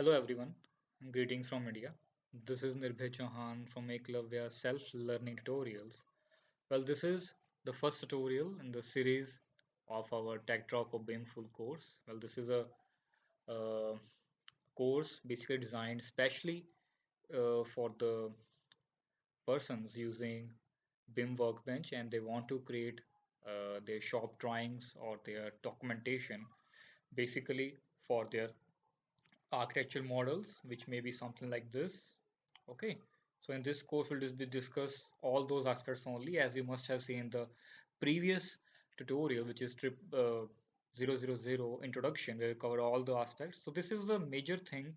Hello everyone, greetings from India. This is Nirbhay Chauhan from Eklavya Self-Learning Tutorials. Well, this is the first tutorial in the series of our Tech Draw for BIM full course. Well, this is a uh, course basically designed specially for the persons using BIM Workbench and they want to create their shop drawings or their documentation basically for their architectural models, which may be something like this. Okay, so in this course, we'll discuss all those aspects only, as you must have seen the previous tutorial, which is trip 000 introduction, where we covered all the aspects. So this is the major thing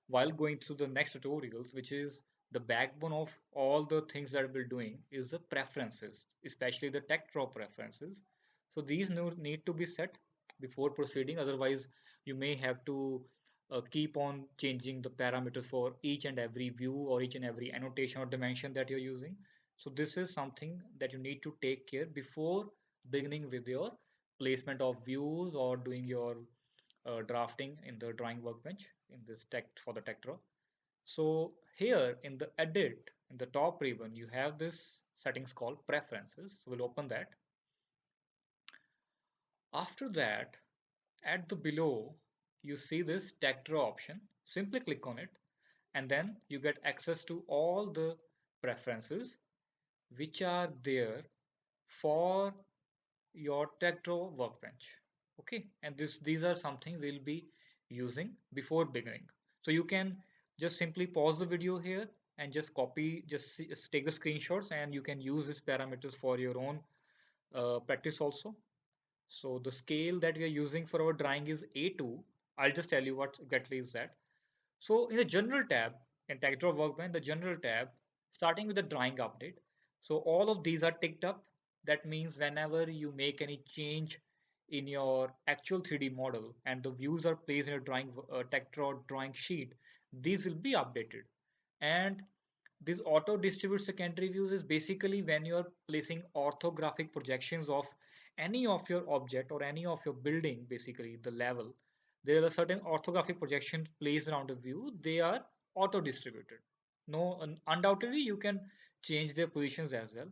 while going through the next tutorials, which is the backbone of all the things that we're doing is the preferences, especially the tech draw preferences. So these need to be set before proceeding, otherwise you may have to keep on changing the parameters for each and every view or each and every annotation or dimension that you're using. So this is something that you need to take care before beginning with your placement of views or doing your drafting in the drawing workbench in this text for the tech draw. So here in the edit in the top ribbon you have this settings called preferences. So we'll open that. After that, at the below you see this tech draw option. Simply click on it and then you get access to all the preferences which are there for your tech draw workbench. Okay, and these are something we'll be using before beginning. So you can just simply pause the video here and just copy, just take the screenshots and you can use these parameters for your own practice also. So the scale that we are using for our drawing is A2. I'll just tell you what exactly is that. So in the general tab, in TechDraw Workbench, the general tab, starting with the drawing update. So all of these are ticked up. That means whenever you make any change in your actual 3D model and the views are placed in a drawing TechDraw drawing sheet, these will be updated. And this auto distribute secondary views is basically when you're placing orthographic projections of any of your object or any of your building, basically the level, there are certain orthographic projections placed around the view. They are auto distributed. No, undoubtedly you can change their positions as well.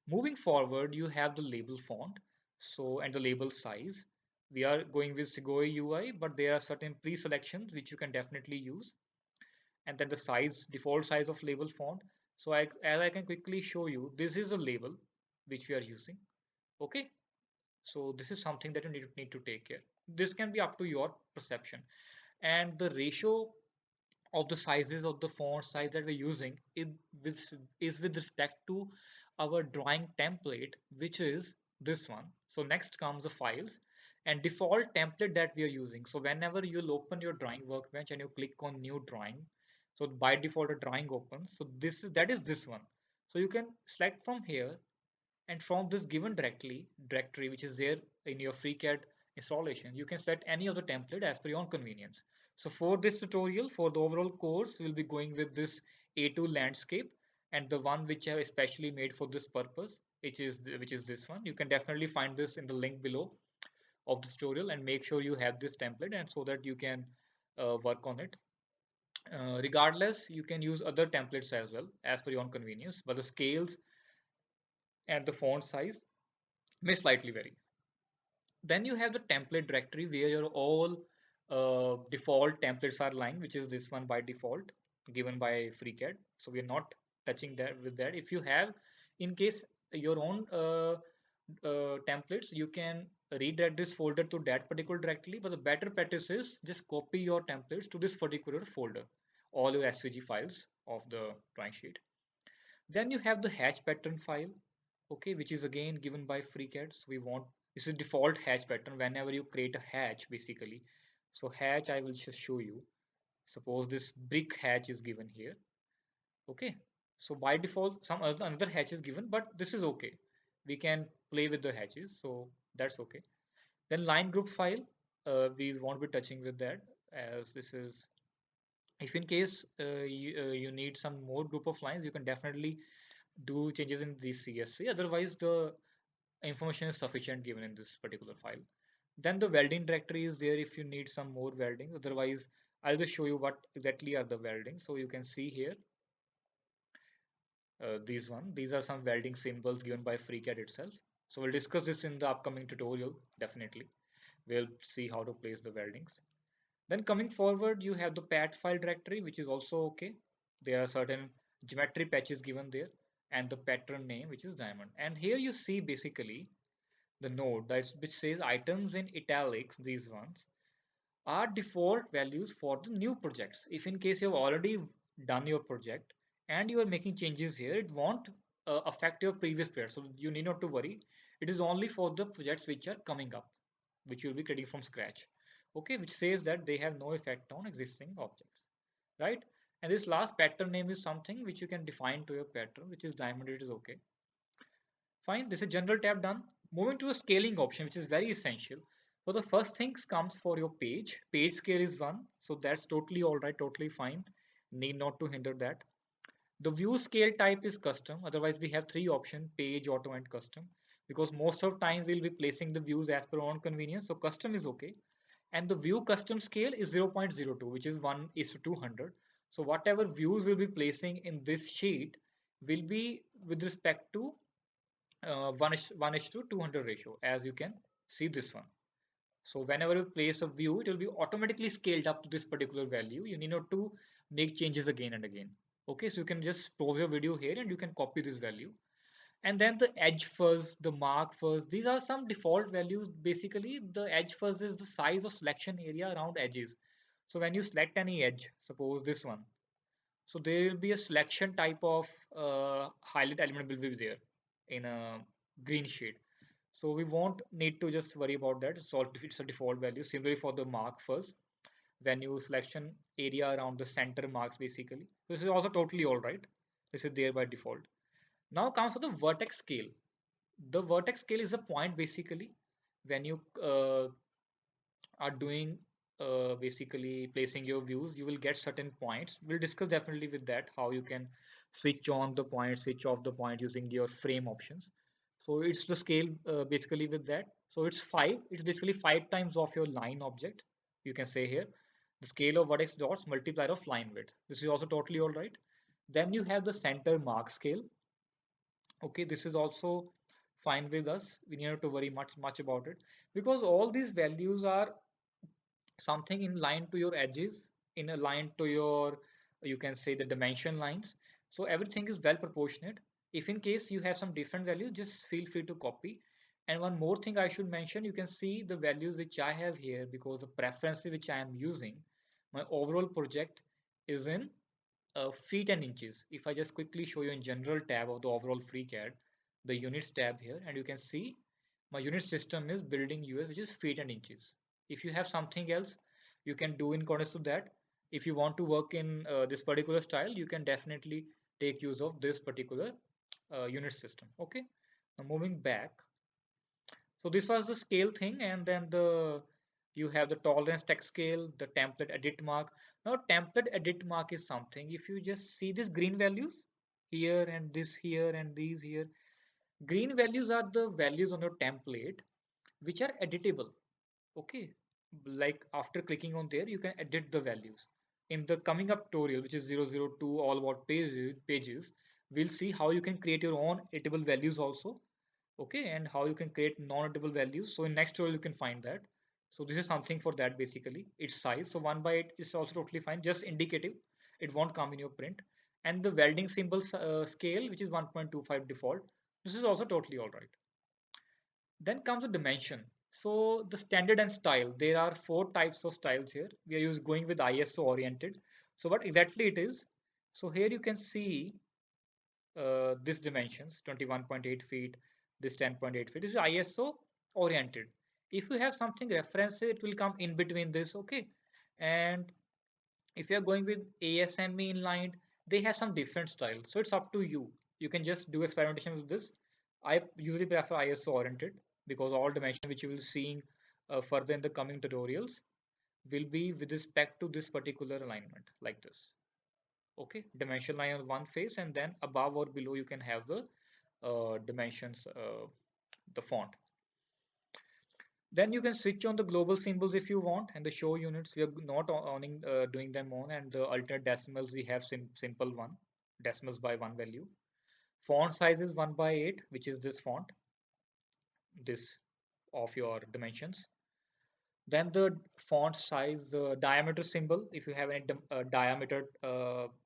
Moving forward, you have the label font. So, and the label size. We are going with Segoe UI, but there are certain pre-selections which you can definitely use, and then the size, default size of label font. So as I can quickly show you, this is a label which we are using. Okay, so this is something that you need to take care. This can be up to your perception, and the ratio of the sizes of the font size that we're using is with respect to our drawing template, which is this one. So next comes the files and default template that we are using. So whenever you'll open your drawing workbench and you click on new drawing, so by default a drawing opens. So that is this one. So you can select from here, and from this given directory which is there in your FreeCAD installation, you can select any of the template as per your own convenience. So for this tutorial, for the overall course, we'll be going with this A2 landscape, and the one which I have especially made for this purpose, which is this one. You can definitely find this in the link below of the tutorial, and make sure you have this template and so that you can work on it. Regardless, you can use other templates as well as per your own convenience, but the scales and the font size may slightly vary. Then you have the template directory where your all default templates are lying, which is this one by default given by FreeCAD. So we are not touching that with that. If you have, in case your own templates, you can redirect this folder to that particular directory. But the better practice is just copy your templates to this particular folder, all your SVG files of the drawing sheet. Then you have the hatch pattern file, okay, which is again given by FreeCAD. So we want, this is default hatch pattern whenever you create a hatch basically. So hatch, I will just show you. Suppose this brick hatch is given here, okay. So by default some another hatch is given, but this is okay. We can play with the hatches, so that's okay. Then line group file, we won't be touching with that, as this is, if in case you need some more group of lines, you can definitely do changes in the CSV. Otherwise, the information is sufficient given in this particular file. Then the welding directory is there if you need some more welding. Otherwise, I'll just show you what exactly are the welding. So you can see here these one. These are some welding symbols given by FreeCAD itself. So we'll discuss this in the upcoming tutorial, definitely. We'll see how to place the weldings. Then coming forward, you have the pat file directory, which is also okay. There are certain geometry patches given there and the pattern name, which is diamond. And here you see basically the node that's which says items in italics, these ones are default values for the new projects. If in case you've already done your project and you are making changes here, it won't affect your previous project. So you need not to worry. It is only for the projects which are coming up, which you'll be creating from scratch. Okay, which says that they have no effect on existing objects, right? And this last pattern name is something which you can define to your pattern, which is diamond. It is okay. Fine, this is general tab done. Moving to the scaling option, which is very essential. So the first things comes for your page. Page scale is 1. So that's totally all right, totally fine. Need not to hinder that. The view scale type is custom. Otherwise, we have three options: page, auto, and custom. Because most of time we'll be placing the views as per our own convenience. So custom is okay. And the view custom scale is 0.02, which is 1 is to 200. So whatever views we'll be placing in this sheet will be with respect to 1 to 200 ratio, as you can see this one. So whenever you place a view, it will be automatically scaled up to this particular value. You need not to make changes again and again. Okay, so you can just pause your video here and you can copy this value. And then the edge fuzz, the mark fuzz, these are some default values. Basically, the edge fuzz is the size of selection area around edges. So when you select any edge, suppose this one, so there will be a selection type of highlight element will be there in a green shade. So we won't need to just worry about that. It's a default value. Similarly for the mark first, when you selection area around the center marks basically. This is also totally all right. This is there by default. Now comes to the vertex scale. The vertex scale is a point basically when you are doing basically placing your views, you will get certain points. We'll discuss definitely with that how you can switch on the point, switch off the point using your frame options. So it's the scale basically with that. So it's 5. It's basically 5 times of your line object. You can say here the scale of vertex dots multiplier of line width. This is also totally all right. Then you have the center mark scale. Okay, this is also fine with us. We need not to worry much about it because all these values are something in line to your edges, in a line to your, you can say, the dimension lines. So everything is well proportionate. If in case you have some different values, just feel free to copy. And one more thing I should mention, you can see the values which I have here because the preferences which I am using, my overall project is in feet and inches. If I just quickly show you in general tab of the overall FreeCAD, the units tab here, and you can see my unit system is building US, which is feet and inches. If you have something else, you can do in accordance to that. If you want to work in this particular style, you can definitely take use of this particular unit system. Okay. Now moving back. So this was the scale thing, and then the you have the tolerance text scale, the template edit mark. Now template edit mark is something. If you just see these green values here and this here and these here, green values are the values on your template which are editable. Okay, like after clicking on there, you can edit the values. In the coming up tutorial, which is 002 all about pages, we'll see how you can create your own editable values also. Okay, and how you can create non-editable values. So in next tutorial, you can find that. So this is something for that basically. Its size. So 1 by 8 is also totally fine, just indicative. It won't come in your print. And the welding symbols scale, which is 1.25 default. This is also totally all right. Then comes the dimension. So the standard and style, there are 4 types of styles here. We are going with ISO oriented. So what exactly it is? So here you can see this dimensions 21.8 feet, this 10.8 feet. This is ISO oriented. If you have something reference, it will come in between this. Okay. And if you're going with ASME inlined, they have some different styles. So it's up to you. You can just do experimentation with this. I usually prefer ISO oriented because all dimension which you will seeing further in the coming tutorials will be with respect to this particular alignment like this. Okay, dimension line on one face, and then above or below you can have the dimensions, the font. Then you can switch on the global symbols if you want, and the show units we are not owning doing them on, and the alternate decimals we have simple one decimals by one value. Font size is 1 by 8, which is this font, this of your dimensions. Then the font size, the diameter symbol, if you have any diameter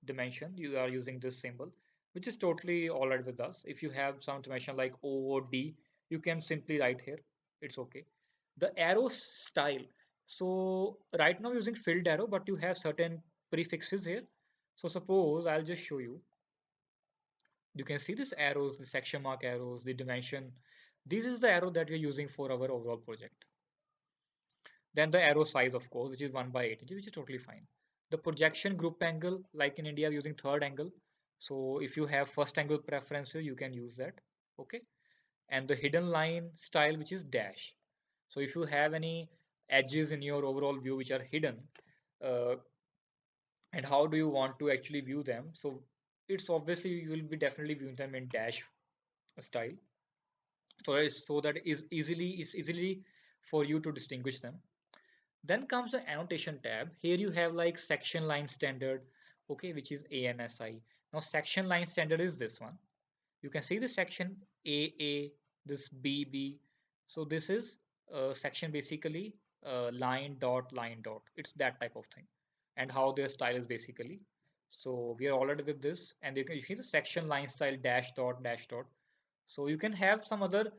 dimension, you are using this symbol, which is totally all right with us. If you have some dimension like O or D, you can simply write here. It's okay. The arrow style. So right now using filled arrow, but you have certain prefixes here. So suppose I'll just show you. You can see these arrows, the section mark arrows, the dimension. This is the arrow that we're using for our overall project. Then the arrow size, of course, which is 1 by 8 inches, which is totally fine. The projection group angle, like in India, we're using third angle. So if you have first angle preferences, you can use that. Okay. And the hidden line style, which is dash. So if you have any edges in your overall view which are hidden, uh, and how do you want to actually view them? So it's obviously you will be definitely viewing them in dash style. So that it's easily for you to distinguish them. Then comes the annotation tab. Here you have like section line standard, okay, which is ANSI. Now section line standard is this one. You can see the section AA, this BB. So this is section basically line dot line dot. It's that type of thing, and how their style is basically. So we are already with this, and you see the section line style dash dot dash dot. So you can have some other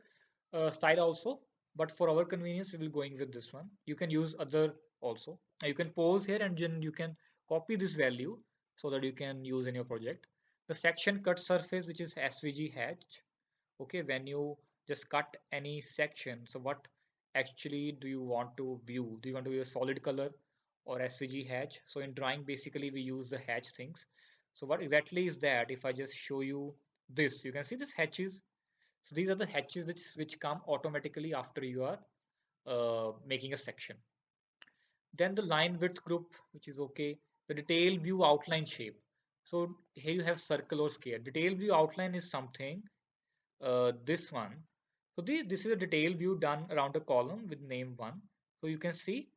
style also, but for our convenience, we will going with this one. You can use other also. You can pause here and then you can copy this value so that you can use in your project. The section cut surface, which is SVG hatch. Okay, when you just cut any section, so what actually do you want to view? Do you want to view a solid color or SVG hatch? So in drawing, basically we use the hatch things. So what exactly is that? If I just show you this, you can see this hatches. So these are the hatches which come automatically after you are making a section. Then the line width group, which is okay. The detail view outline shape. So here you have circle or square. Detail view outline is something, this one. So this is a detail view done around a column with name one. So you can see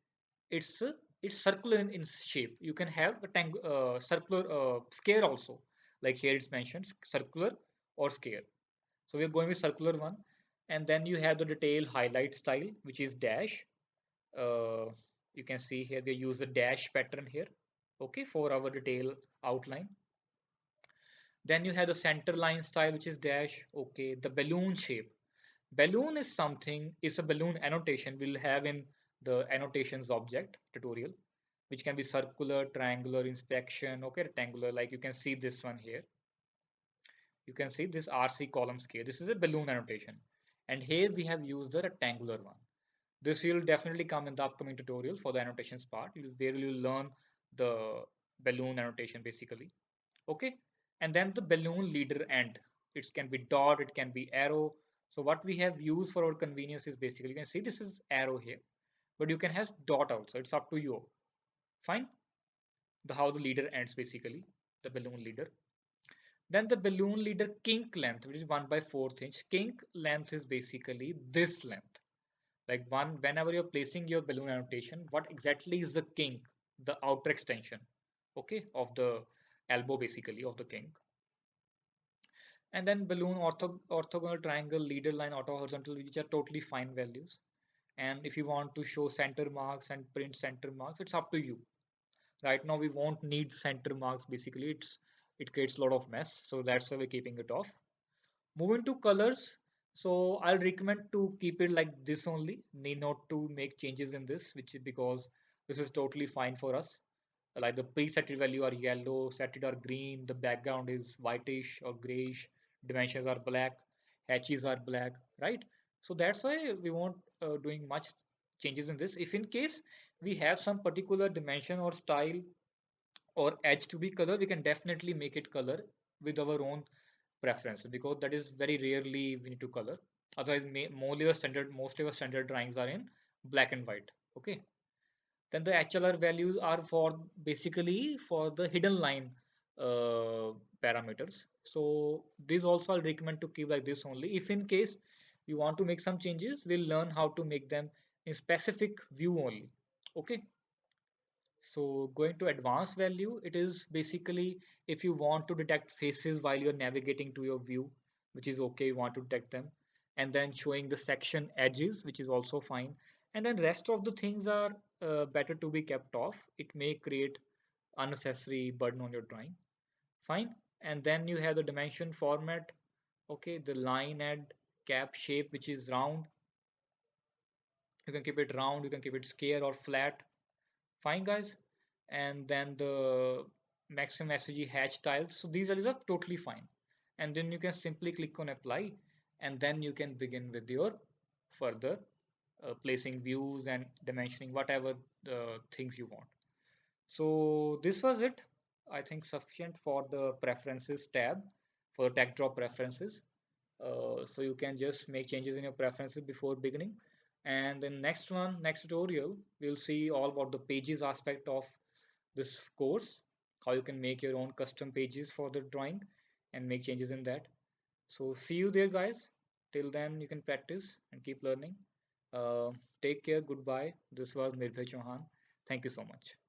it's it's circular in shape. You can have a circular square also. Like here it's mentioned circular or square. So we're going with circular one. And then you have the detail highlight style, which is dash. Uh, you can see here we use the dash pattern here. Okay, for our detail outline. Then you have the center line style, which is dash. Okay, the balloon shape. Balloon is something, is a balloon annotation we'll have in the annotations object tutorial, which can be circular, triangular, inspection, okay, rectangular. Like you can see this one here. You can see this RC column scale. This is a balloon annotation. And here we have used the rectangular one. This will definitely come in the upcoming tutorial for the annotations part, where you will learn the balloon annotation basically. Okay. And then the balloon leader end. It can be dot, it can be arrow. So what we have used for our convenience is basically, you can see this is arrow here, but you can have dot also. It's up to you. Fine. The how the leader ends basically, the balloon leader. Then the balloon leader kink length, which is 1 by 4th inch. Kink length is basically this length. Like whenever you're placing your balloon annotation, what exactly is the kink, the outer extension, okay, of the elbow basically of the kink. And then balloon orthogonal triangle, leader line, auto horizontal, which are totally fine values. And if you want to show center marks and print center marks, it's up to you. Right now we won't need center marks basically. It creates a lot of mess. So that's why we're keeping it off. Moving to colors. So I'll recommend to keep it like this only. Need not to make changes in this, which is because this is totally fine for us. Like the presetted value are yellow, setted are green, the background is whitish or grayish, dimensions are black, hatches are black, right? So that's why we won't doing much changes in this. If in case we have some particular dimension or style or edge to be color, we can definitely make it color with our own preference, because that is very rarely we need to color. Otherwise, most of our standard drawings are in black and white. Okay. Then the HLR values are for basically for the hidden line parameters. So these also I'll recommend to keep like this only. If in case you want to make some changes, we'll learn how to make them in specific view only. Okay, so going to advanced value, it is basically if you want to detect faces while you're navigating to your view, which is okay, you want to detect them, and then showing the section edges, which is also fine. And then rest of the things are better to be kept off. It may create unnecessary burden on your drawing. Fine. And then you have the dimension format. Okay, the line and cap shape, which is round. You can keep it round, you can keep it square or flat. Fine, guys. And then the maximum SVG hatch tiles. So these are totally fine. And then you can simply click on apply, and then you can begin with your further placing views and dimensioning whatever the things you want. So this was it. I think sufficient for the preferences tab for tag drop preferences. So you can just make changes in your preferences before beginning. And then next tutorial, we'll see all about the pages aspect of this course, how you can make your own custom pages for the drawing and make changes in that. So see you there, guys. Till then, you can practice and keep learning. Uh, Take care. Goodbye. This was Nirbhay Chauhan. Thank you so much.